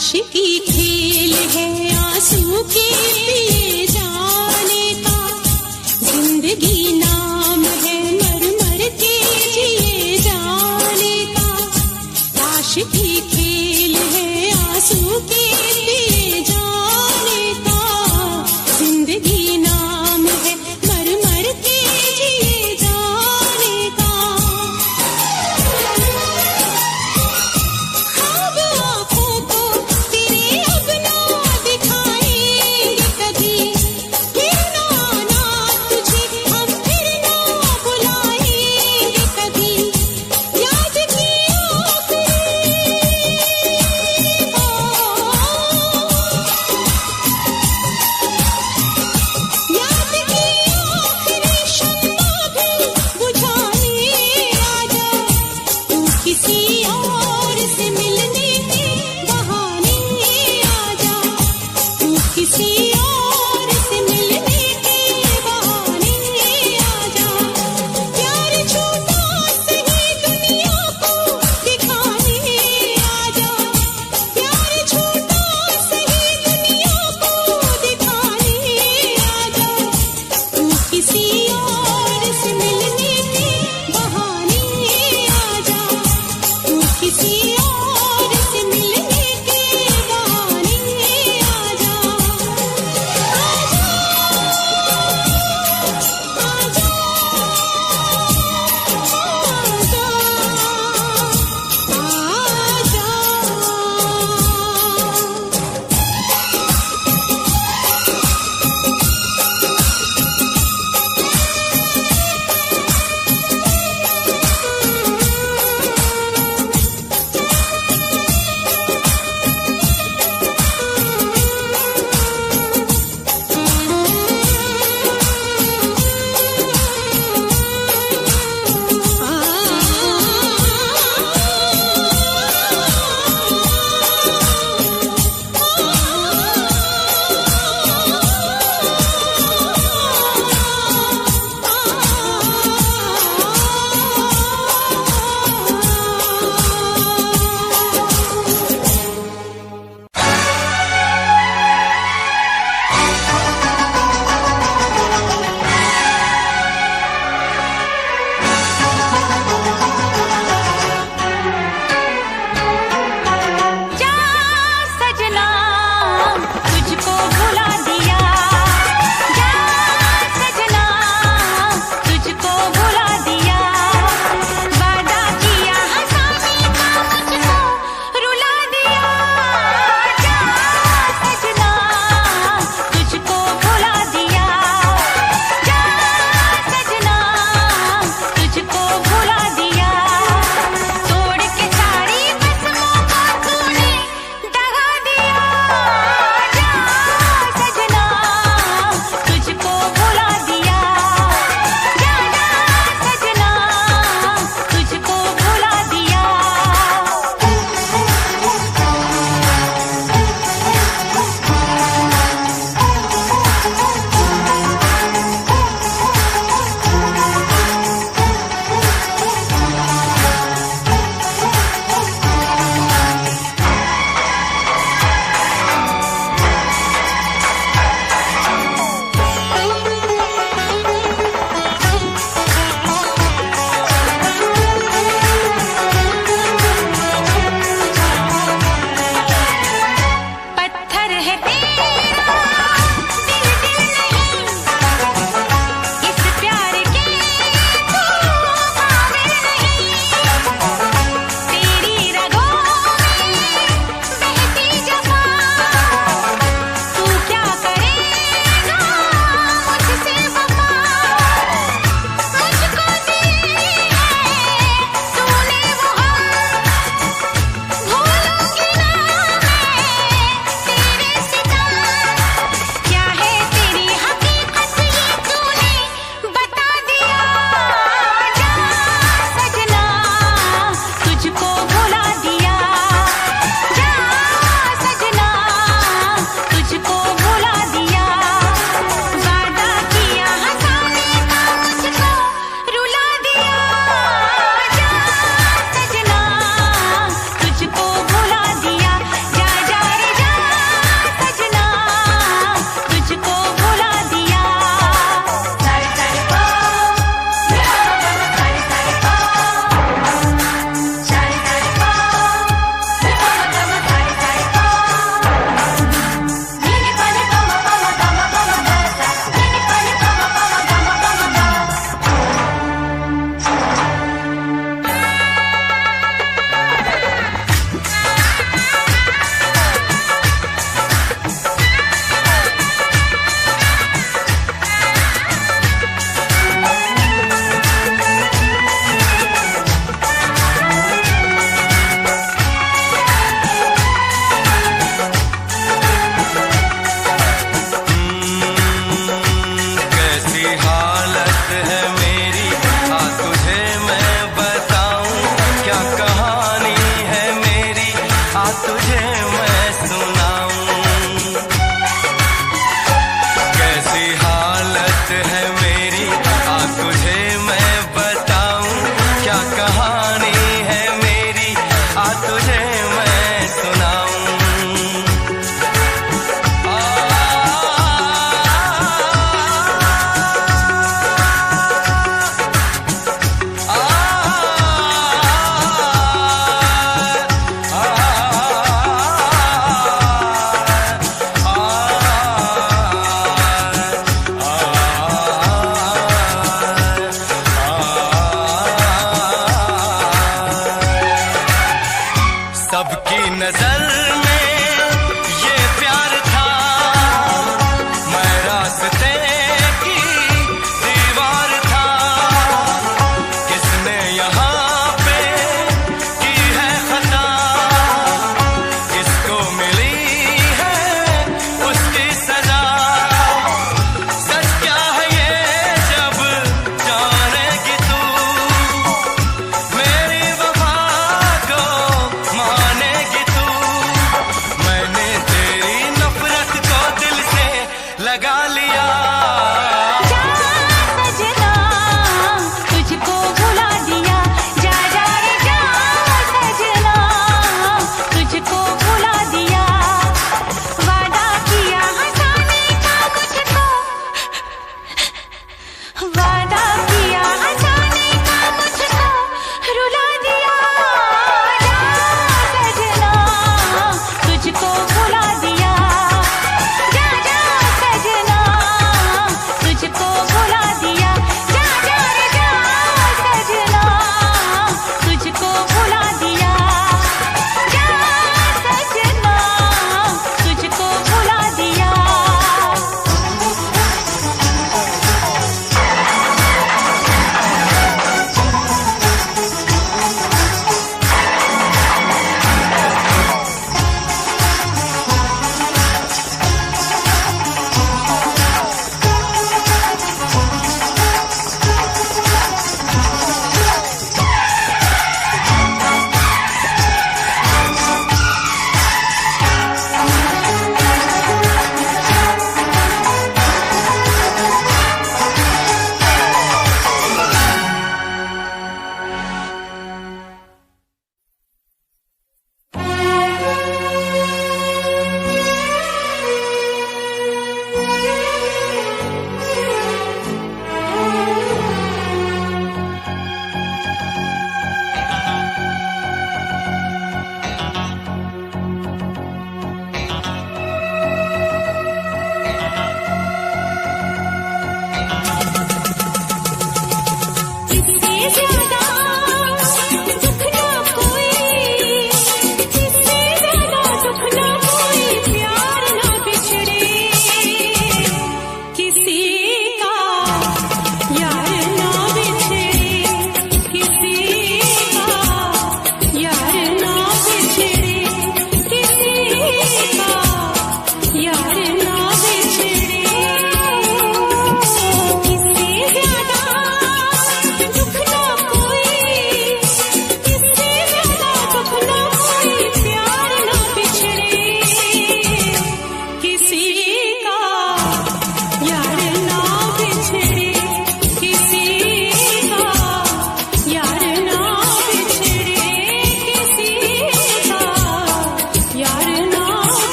आशिकी खेल है आंसू के पिए जाने का, जिंदगी नाम है मर मर के जिए जाने का। आशिकी खेल है आंसू के पिए जाने का, जिंदगी नाम है मर मर के जिए जाने का। ख्वाब आँखों को तेरे अब ना दिखाएंगे कभी, फिर ना आना तुझे हम फिर ना बुलाएंगे कभी। याद की आखिरी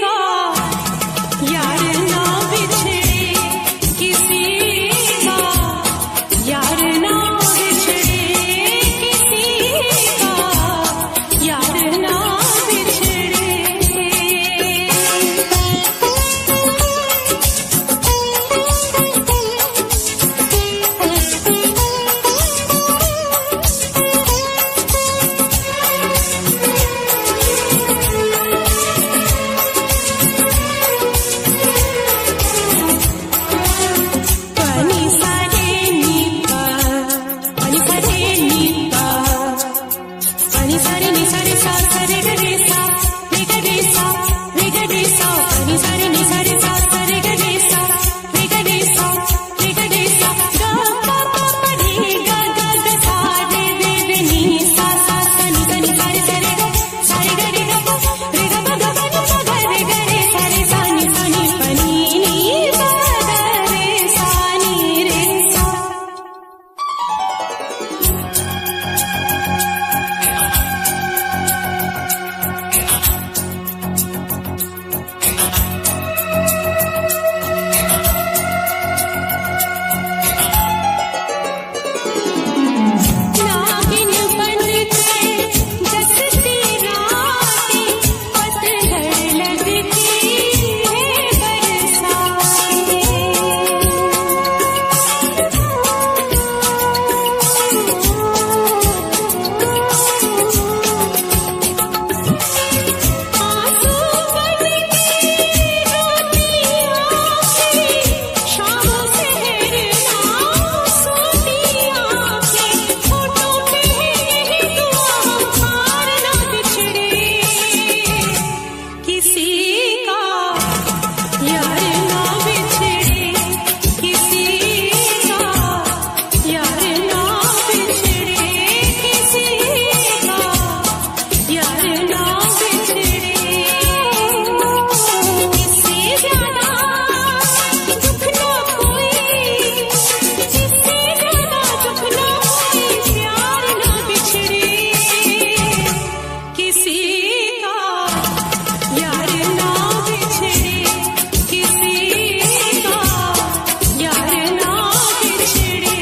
का यार ना बिछड़े, किसी का यार ना बिछड़े, किसी का यार ना बिछड़े। पनी सारे नीपा, पनी सारे नीपा, पनी सारे नी सारे सा सरे ग रे सा रे ग रे सा रे ग रे सा, पनी सारे नी सारे सा सरे ग रे सा रे ग रे सा रे ग रे सा, ग प प प रे ग ग ग सा रे रे रे नी सा सा सा नी सा नी सारे सरे ग सारे ग रे ग प रे ग प ग प नी प ग रे ग रे सारे सा नी पनी नी प ग रे सा नी रे सा। नागिन बनके जसती रातें पतझड़ लगती है बरसातें। आंसू बनके रोती आँखें, शाम सहर ना सोती आँखें, होठों पे यही दुआ हम पार ना बिछड़े, किसी का यार ना बिछड़े, किसी का यार ना बिछड़े, किसी का यार ना बिछड़े। इससे ज्यादा दुख ना कोई, इससे ज्यादा दुख ना कोई, प्यार ना बिछड़े, किसी का यार ना बिछड़े, किसी का यार ना बिछड़े,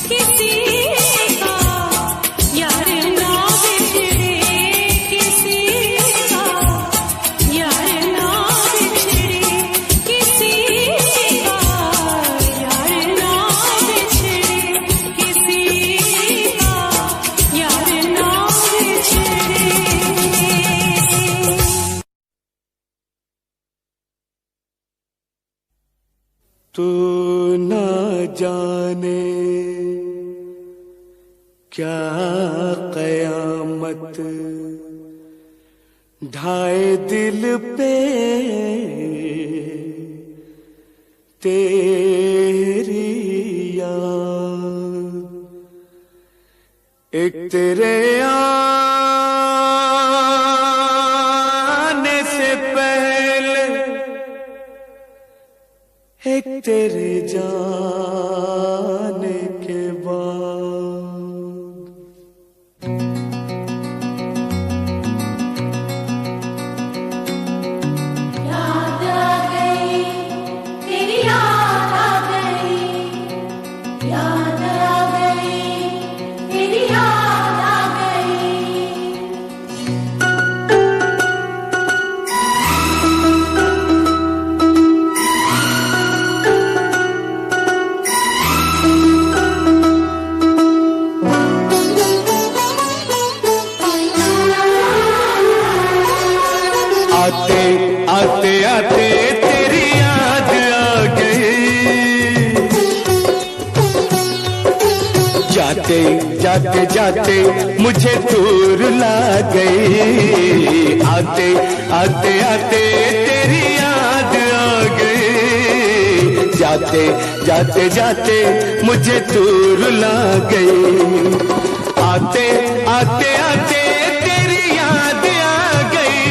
किसी का यार ना बिछड़े, किसी का यार ना बिछड़े, किसी का यार ना बिछड़े, किसी का यार ना बिछड़े। तू न जाने क्या कयामत ढाए दिल पे तेरी याद, एक तेरे आने से पहले, एक तेरे जाने के बाद। याद आ गई, तेरी याद आ गई, याद आ गई, तेरी याद आ गई। आते आते आते तेरी याद आ गई, जाते जाते जाते मुझे दूर ला गई। आते आते आते तेरी याद आ गई, जाते जाते जाते मुझे दूर ला गई। आते आते आते तेरी याद आ गई,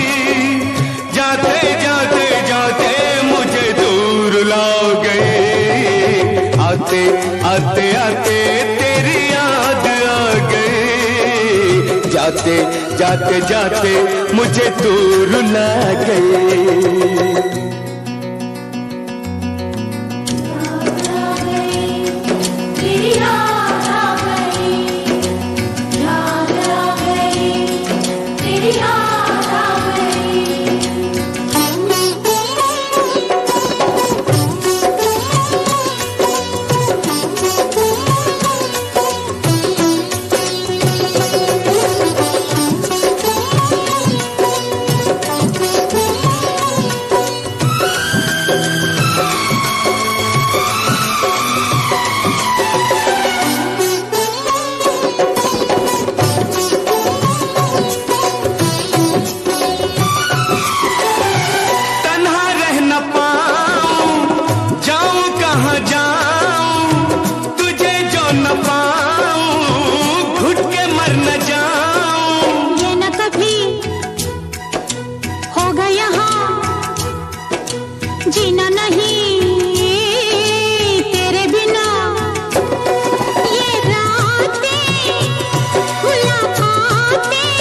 जाते जाते जाते मुझे दूर ला गई। आते आते आते तेरी याद आ गई, जाते जाते जाते जाते मुझे तू रुला गई। जीना नहीं तेरे बिना, ये रातें मुलाकातें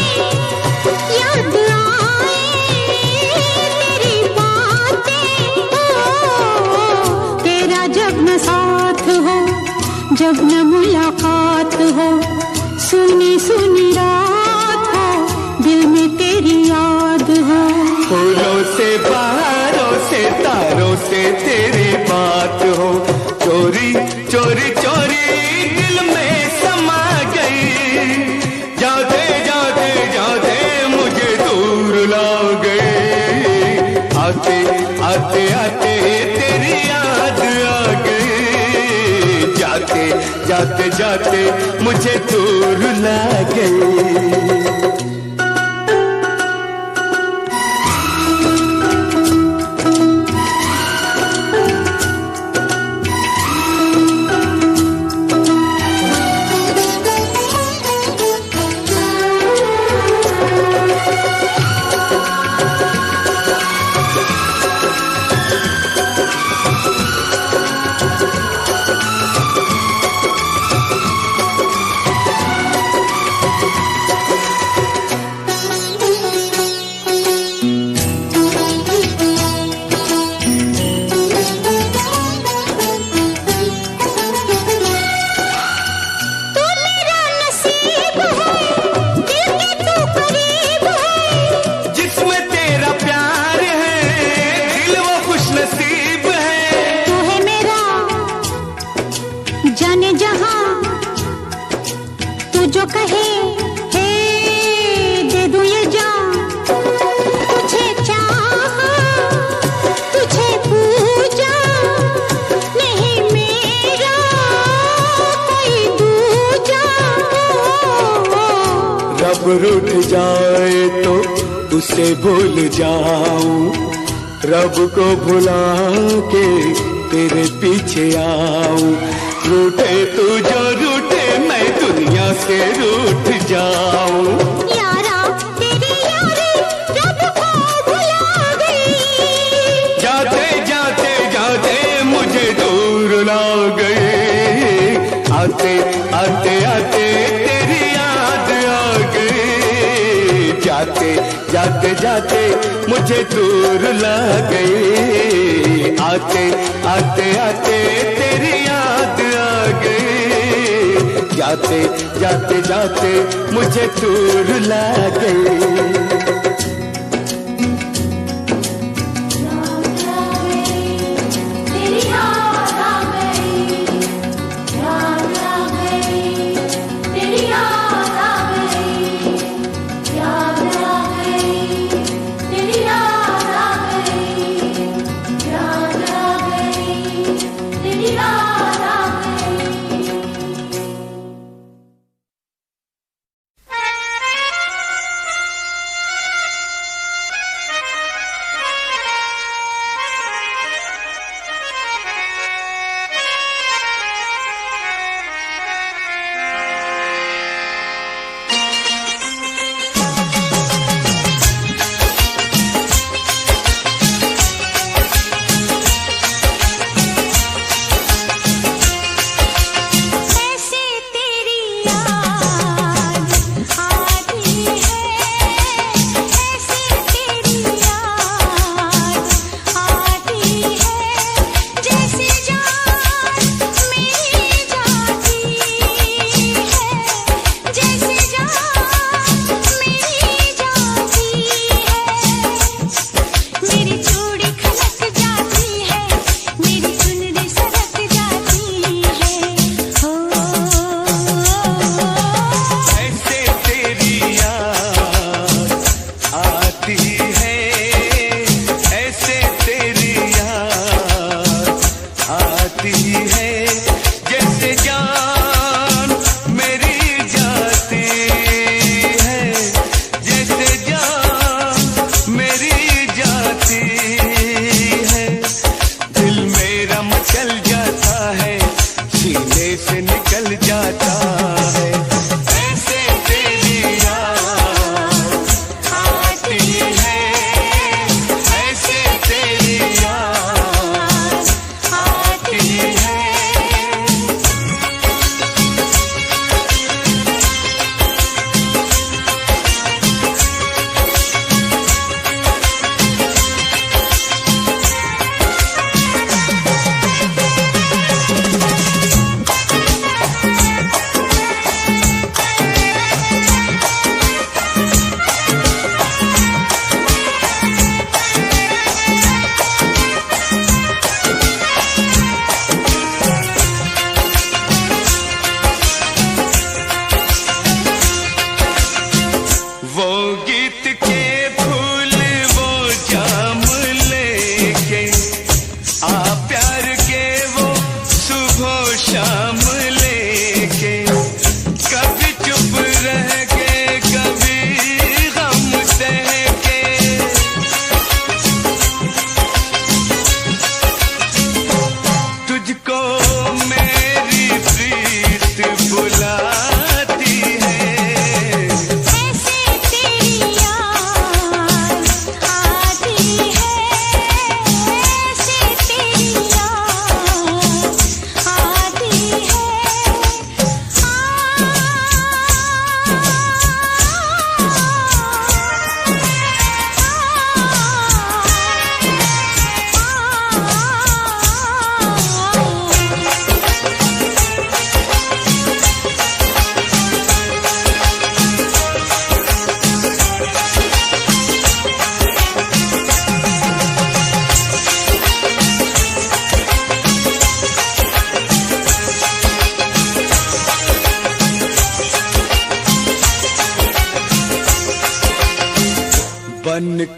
याद आए तेरी बातें। तेरा जब न साथ हो, जब न मुलाकात हो, सुनी सुनी रात हो, दिल में तेरी याद हो। फूलों से बहारों से तारों से तेरी बात हो, चोरी चोरी चोरी दिल में समा गई। जाते जाते जाते मुझे दूर ला गई। आते आते आते तेरी याद आ गई। जाते जाते जाते मुझे दूर ला गई। जाने जहां तू जो कहे हे दे दूं ये जान। तुझे चाहा तुझे पूजा, नहीं मेरा कोई दूजा। रब रूठ जाए तो उसे भूल जाऊं, रब को भुला के तेरे पीछे आऊं। रूठे तू जो रूठे मैं दुनिया से रूठ जाऊं। यारा तेरी यारी रब को भुला गई। जाते जाते जाते मुझे दूर ला गई। आते आते आते तेरी याद आ गई। जाते जाते जाते मुझे दूर ला गई। आते आते आते तेरी याद आ गई। जाते जाते जाते मुझे दूर ला गई।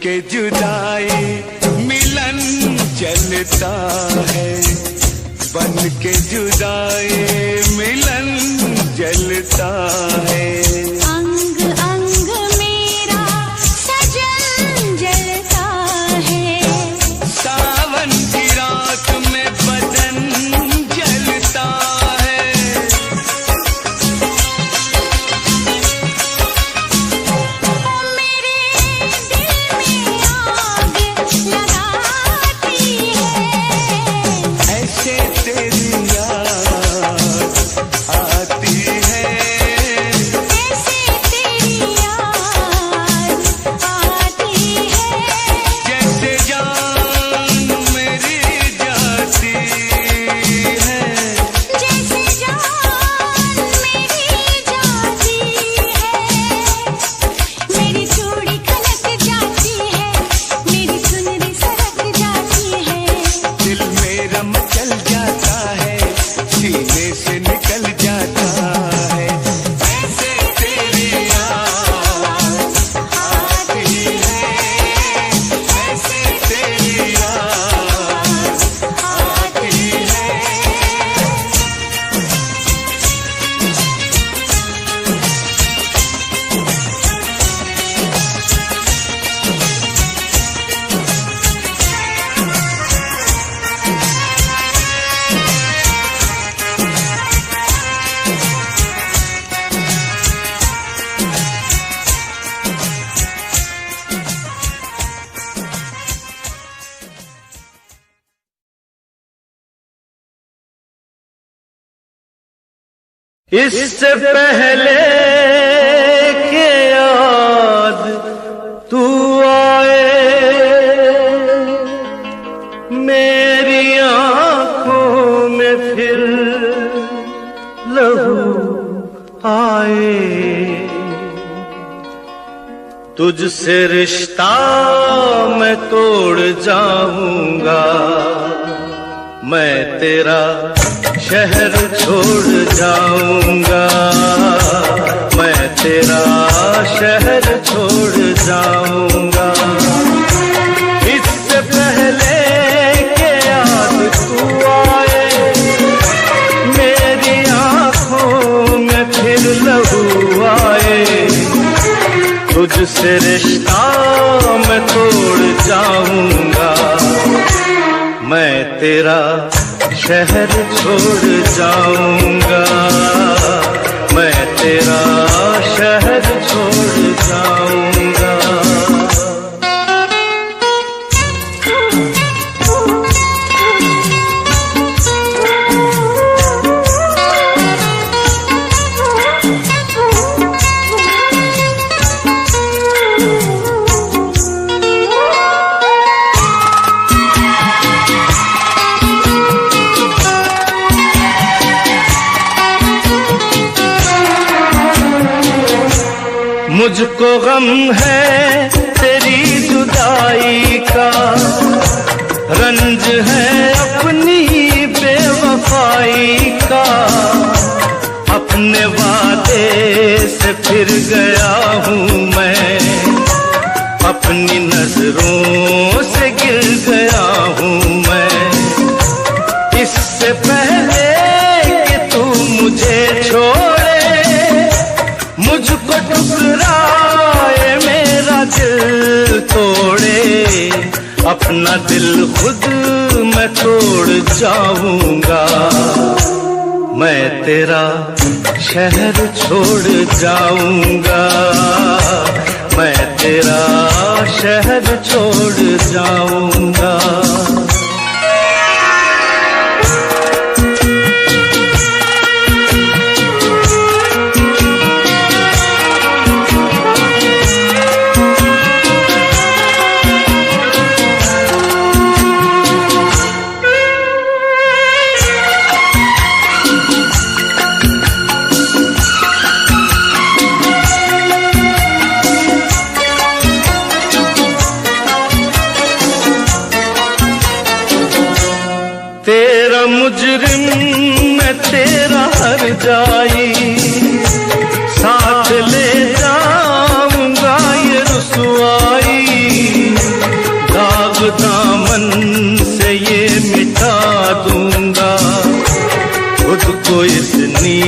के जुदाई मिलन चलता है, बन के जुदाई मिलन जलता है। अंग अंग मेरा सजन जलता है, सावन की रात में बदन जलता है। मेरे दिल में आग लगाती है, ऐसे तेरी याद आती है, ऐसे तेरी याद आती है, जैसे जान मेरी जाती है। जैसे जान मेरी जाती है। मेरी चूड़ी खनक जाती है, मेरी चुनरी सरक जाती है, दिल मेरा मचल जाता है, सीने से निकल जाता है। ऐसे तेरी याद आती है, ऐसे तेरी याद आती है। इससे पहले के याद तू आए, मेरी आंखों में फिर लहू आए। तुझसे रिश्ता मैं तोड़ जाऊंगा, मैं तेरा शहर छोड़ जाऊंगा, मैं तेरा शहर छोड़ जाऊंगा। इससे पहले के याद तू आए, मेरी आंखों में फिर लहू आए। तुझसे रिश्ता मैं तोड़ जाऊंगा, मैं तेरा शहर छोड़ जाऊंगा, मैं तेरा शहर छोड़ जाऊंगा। मुझको गम है तेरी जुदाई का, रंज है अपनी बेवफाई का। अपने वादे से फिर गया हूँ मैं, अपनी नजरों से गिर गया हूँ मैं। इससे पहले कि तू मुझे छोड़े, मुझको ठुकराए, मेरा दिल तोड़े, अपना दिल खुद मैं तोड़ जाऊंगा। मैं तेरा शहर छोड़ जाऊंगा, मैं तेरा शहर छोड़ जाऊंगा। तेरा मुजरिम मैं तेरा हर जाई, साथ ले जाऊंगा ये रुसवाई। दामन से ये मिटा दूंगा, खुद को इतनी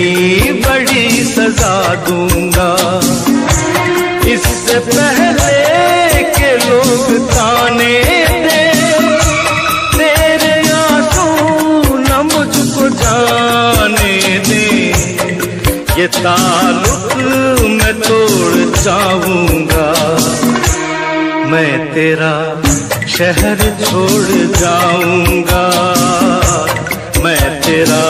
बड़ी सजा दूंगा। इससे पहले के लोग ताने दें, तेरे आंसू न मुझको जाने दें। ये ताल्लुक मैं तोड़ जाऊंगा, मैं तेरा शहर छोड़ जाऊंगा, मैं तेरा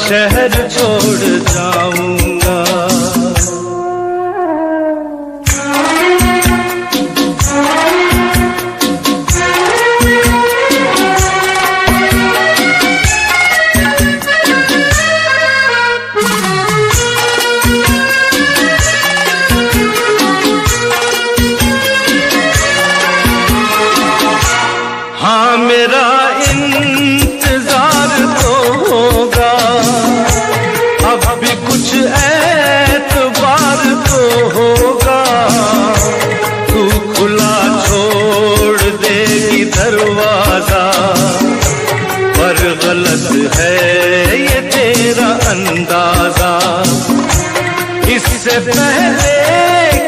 शहर छोड़ जाऊंगा। हाँ मेरा इंतजार तो होगा, अब भी कुछ एतबार तो होगा। तू खुला छोड़ देगी दरवाजा, पर गलत है ये तेरा अंदाजा। इससे पहले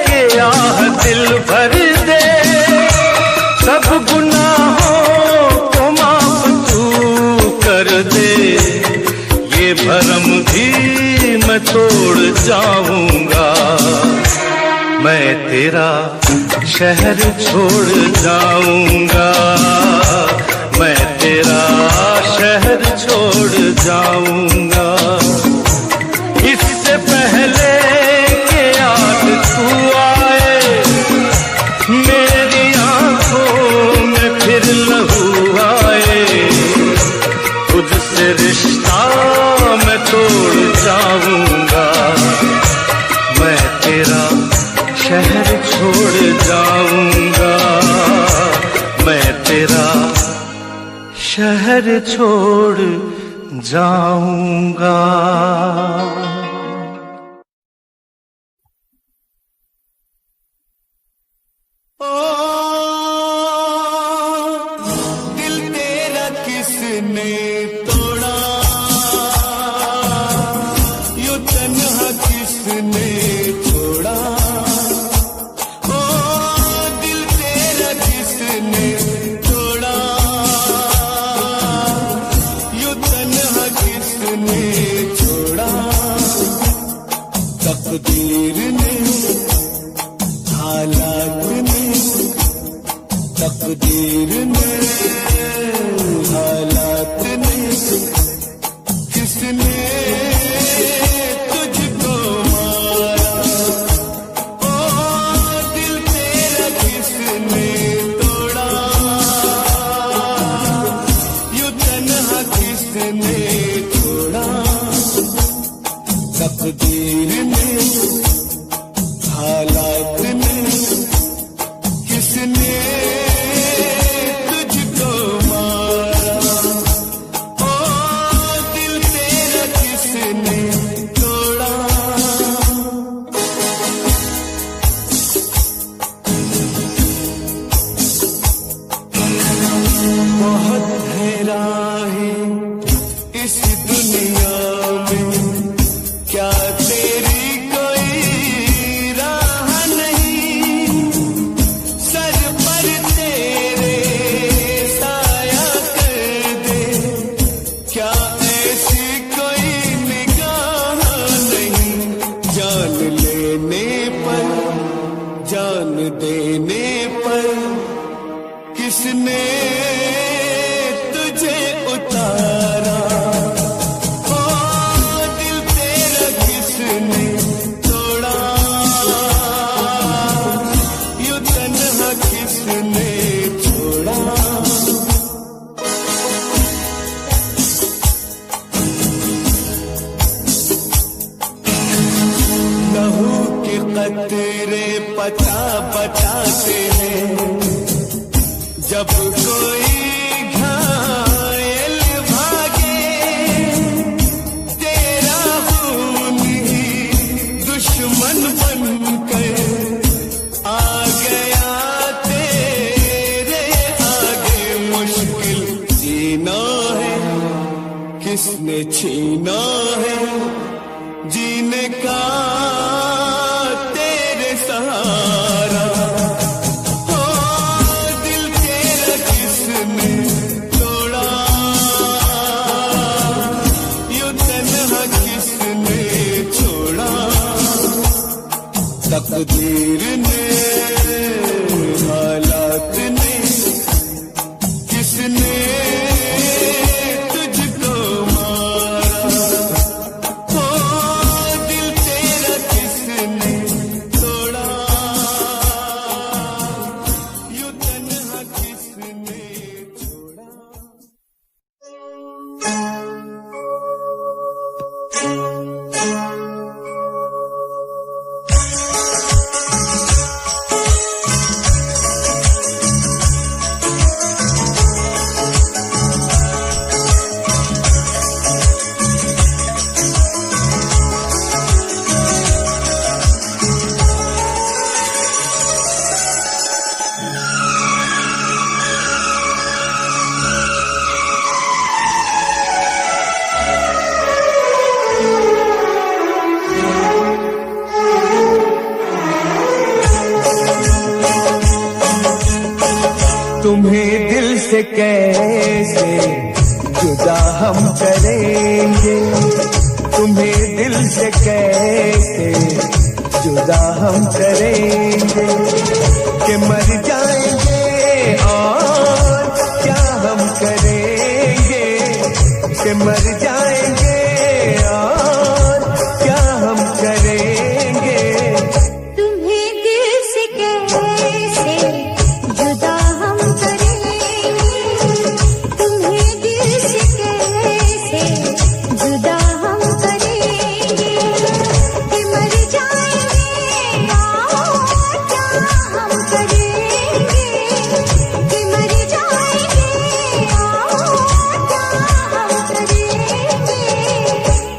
के आह दिल भर दे, सब गुनाहों को माफ तू कर दे। ये भरम भी मैं तोड़ जाऊंगा, मैं तेरा शहर छोड़ जाऊंगा, मैं तेरा शहर छोड़ जाऊंगा। इससे पहले के याद तू आए, मेरी आंखों में फिर लहू आए। तुझसे रिश्ता मैं तोड़ जाऊंगा, मैं तेरा शहर छोड़ जाऊंगा, मैं तेरा शहर छोड़ जाऊंगा। तकदीर ने, हालात ने, तकदीर ने, हालात ने, किसने तुझको मारा? ओ दिल तेरा किसने तोड़ा? यूं तन्हा किसने छोड़ा? तकदीर ने, हालात ने, किसने तुझको मारा? ओ दिल तेरा किसने तोड़ा? बहुत है राहें इस दुनिया में, क्या तेरी कोई राह नहीं? सर पर तेरे साया कर दे, क्या ऐसी कोई निगाह नहीं? जान लेने पर, जान देने पर, किसने तुझे उतारा? कतरे पता बताते हैं, जब कोई घायल भागे, तेरा खून ही दुश्मन बनकर आ गया तेरे आगे। मुश्किल जीना है, किसने छीना है जीने का तेरे सहारा। हो दिल तेरा किसने तोड़ा, यूं तन्हा किसने छोड़ा। तकदीर ने, हालात ने, किसने तुझको मारा। हो दिल तेरा किसने तोड़ा, यूं तन्हा किसने छोड़ा। तुम्हें दिल से कैसे जुदा हम करेंगे, तुम्हें दिल से कैसे जुदा हम करेंगे, कि मर जाएंगे और क्या हम करेंगे, कि मर जाएंगे और क्या हम करेंगे। तुम्हें दिल से कैसे जुदा हम करेंगे, तुम्हें दिल से कैसे जुदा हम करेंगे, कि मर जाएंगे और क्या हम करेंगे, कि मर जाएंगे और क्या हम करेंगे।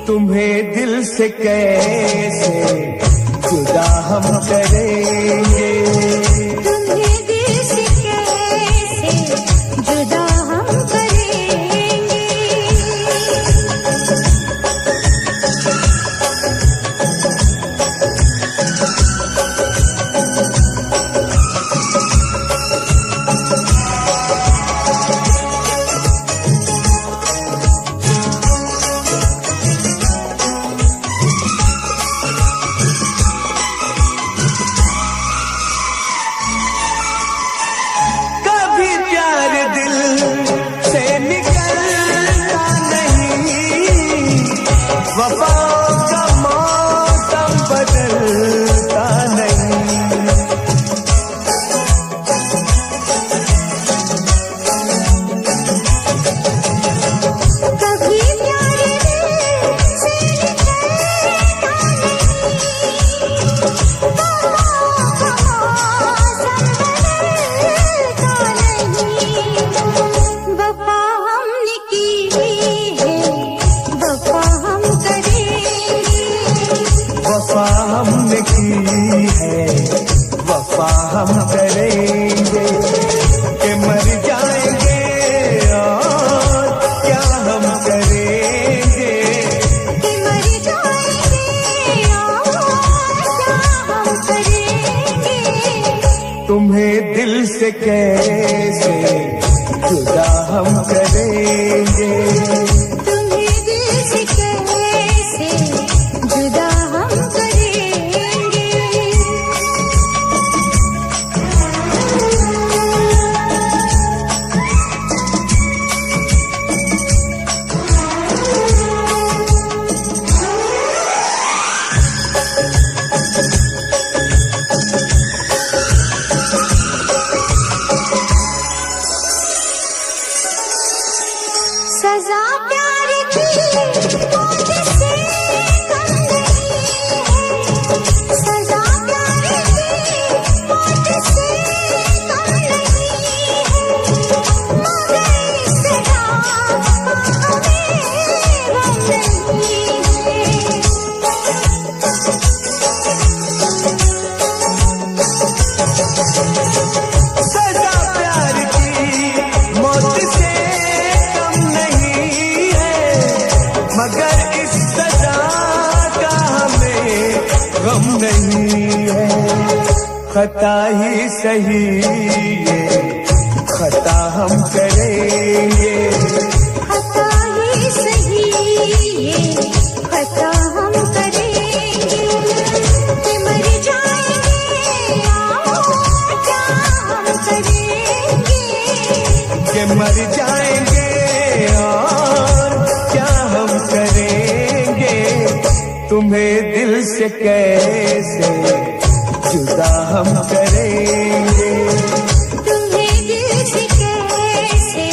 तुम्हें दिल से कैसे जुदा हम करेंगे, तुम्हें दिल से कैसे जुदा हम करेंगे। कभी प्यार दिल से निकलता नहीं, वफाओं का मौसम बदलता नहीं। कभी प्यार दिल से निकलता नहीं, वफाओं का मौसम बदलता नहीं। वफा हमने की है, वफा हम करेंगे, वफा हमने की है, वफा हम करेंगे, कि मर जाएंगे और क्या हम करेंगे। कि मर जाएंगे और क्या हम करेंगे। तुम्हें दिल से कैसे जुदा हम करेंगे, तुम्हें दिल से कैसे जुदा हम करेंगे। सजा प्यार की मौत से कम नहीं है, सजा प्यार की मौत से कम नहीं है, मगर इस सजा का हमें गम नहीं है। सजा प्यार की मौत से खता ही सही ये खता हम करेंगे। खता ही सही ये खता हम करेंगे कि मर जाएंगे और क्या हम करेंगे। कि मर जाएंगे और क्या हम करेंगे। तुम्हें दिल से कैसे जुदा हम करेंगे। तुम्हें दिल से कैसे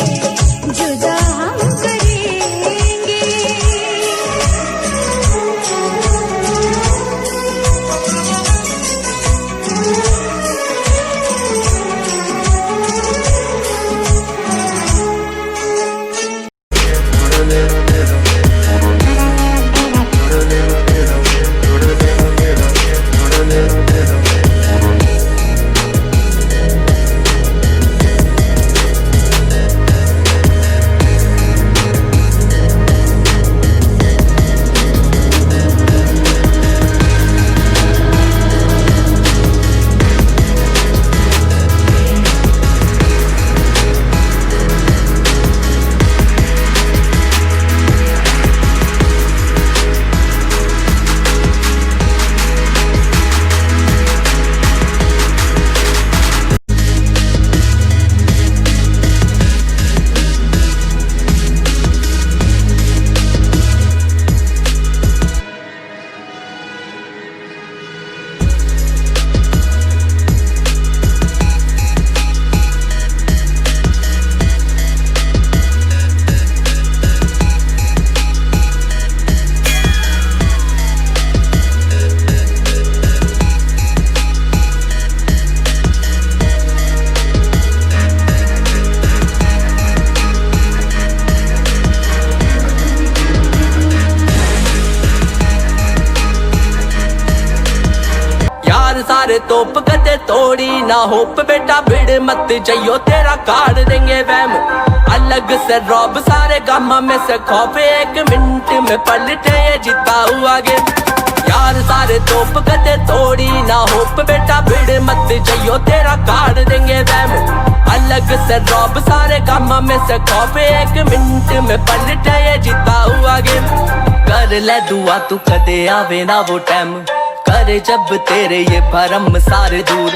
जुदा हम करेंगे। सारे तोप कदे तोड़ी ना होप बेटा भिड़ मत जइयो तेरा काट देंगे वहम। अलग से रौब सारे गामा में से खौफ एक मिनट में पलटे ये जीता हुआ गेम। यार सारे तोप कदे तोड़ी ना होप बेटा भिड़ मत जइयो तेरा काट देंगे वहम। अलग से रौब सारे गामा में से खौफ एक मिनट में पलटे ये जीता हुआ गेम। कर ले दुआ तू कदे आवे ना वो टाइम करे जब तेरे ये भरम सारे दूर।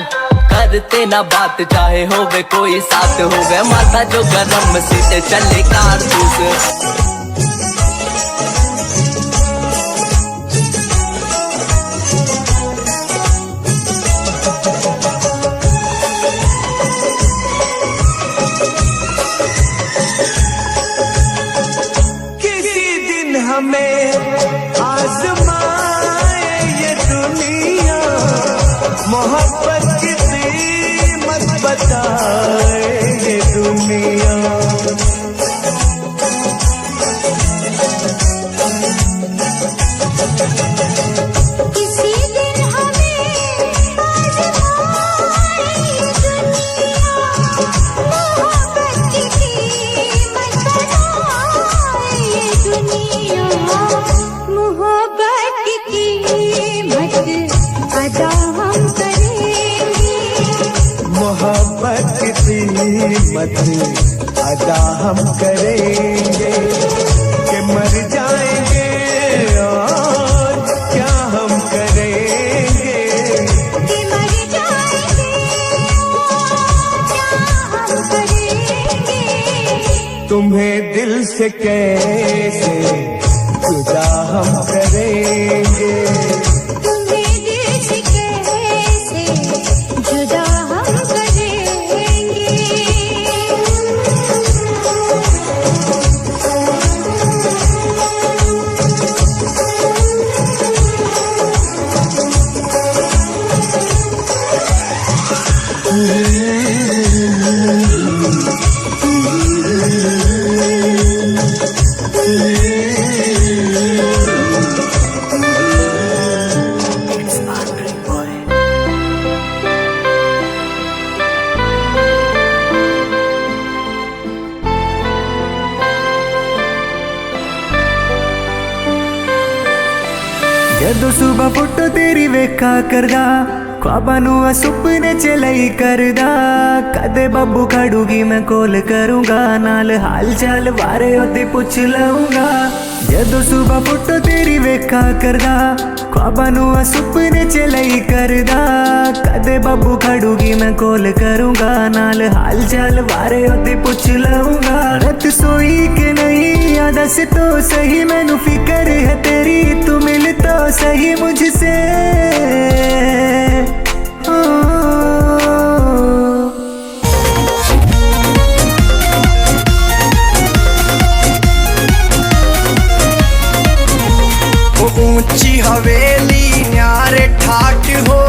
करते ना बात चाहे होवे कोई साथ होवे माथा जो गरम सीधे चले कारतूस। किसी दिन हमें आजमाए ये दुनिया। मोहब्बत की कीमत बताए ये दुनिया। किसी दिन हमें आजमाए ये दुनिया। मोहब्बत की कीमत बताए ये दुनिया। मोहब्बत की कीमत अदा हम करेंगे। मोहब्बत की कीमत अदा हम करेंगे। कि मर जाएंगे और क्या हम करेंगे। कि मर जाएंगे और क्या हम करेंगे। तुम्हें दिल से कैसे जुदा हम करेंगे। तुम्हें दिल से कैसे जुदा हम करेंगे। जदों सुबह फोटो तेरी वेखा करदा ख्वाबां नू सुपने च लई करदा कदे बब्बू खड़ूगी मैं कॉल करूंगा नाल हाल चाल बारे ओदी पुछ लऊंगा जदों सुबह फोटो तेरी वेखा करदा ख्वाबां नू सुपने च लई करदा कदे बब्बू खड़ूगी मैं कॉल करूंगा नाल हाल चाल बारे ओदी पुछ लऊंगा रात सोई के नहीं या दस तो सही मैनू फिकर है तेरी तू मिल तो सही मुझसे ऊंची हवेली न्यारे ठाट हो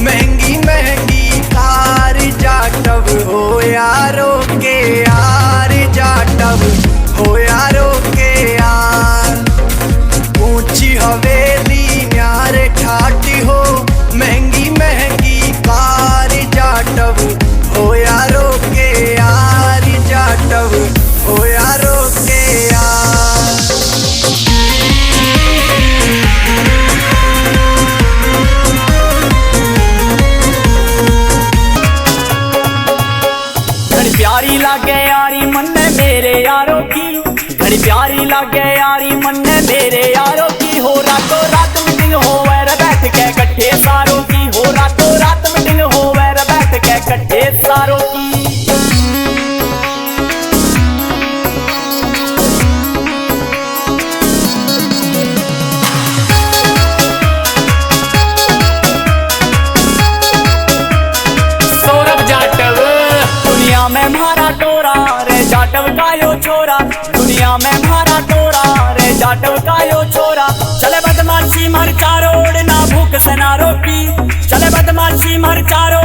महंगी महंगी कार जाटव हो यारो के यार जाटव हो यारो के यार ऊंची हवेली न्यारे ठाट हो महंगी महंगी कार जाटव हो यारो के यार जाटव हो यारो के यार प्यारी लागे यारी मन्ने मेरे यारों की घड़ी प्यारी लागे यारी मन्ने मेरे यारों की हो रातों रात मीटिंग हो वैर बैठ के कट्ठे सारों की हो रातों रात मीटिंग हो वैर बैठ के कट्ठे सारों की में मारा टोरा रे जाटव का यो छोरा दुनिया में मारा टोरा रे जाटव का यो छोरा चले बदमाशी मर चारों ना भूख से ना रोकी चले बदमाशी मर चारों